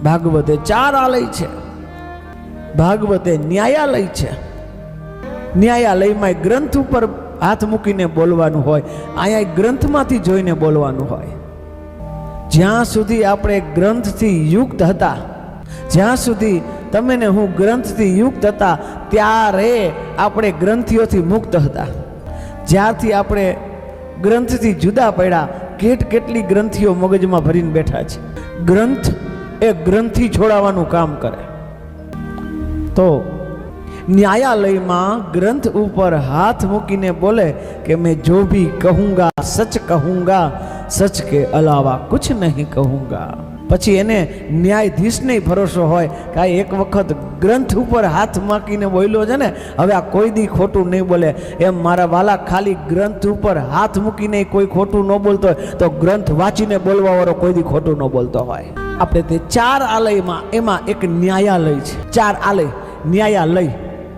ભાગવતે 4 આલય છે, ભાગવતે ન્યાયાલય છે। ન્યાયાલયમાં ગ્રંથ ઉપર હાથ મૂકીને બોલવાનું હોય, અહીંયા ગ્રંથમાંથી જોઈને બોલવાનું હોય। જ્યાં સુધી આપણે ગ્રંથથી યુક્ત હતા, જ્યાં સુધી તમે ને હું ગ્રંથથી યુક્ત હતા, ત્યારે આપણે ગ્રંથિઓથી મુક્ત હતા। જ્યારથી આપણે ગ્રંથથી જુદા પડ્યા, કેટલી ગ્રંથિઓ મગજમાં ભરીને બેઠા છે। ગ્રંથ એ ગ્રંથિ છોડાવવાનું કામ કરે। તો ન્યાયાલયમાં ગ્રંથ ઉપર હાથ મૂકીને બોલે કે मैं जो भी कहूँगा सच कहूँगा, सच के अलावा कुछ नहीं कहूँगा। પછી એને ન્યાયાધીશને ભરોસો હોય કે આ એક વખત ગ્રંથ ઉપર હાથ મૂકીને બોલ્યો છે ને, હવે આ કોઈ દી ખોટું નહીં બોલે। એમ મારા વાલા, ખાલી ગ્રંથ ઉપર હાથ મૂકીને કોઈ ખોટું ન બોલતો હોય તો ગ્રંથ વાંચીને બોલવા વાળો કોઈ દી ખોટું ન બોલતો હોય। આપણે તે 4 આલયમાં એમાં એક ન્યાયાલય છે। 4 આલય, ન્યાયાલય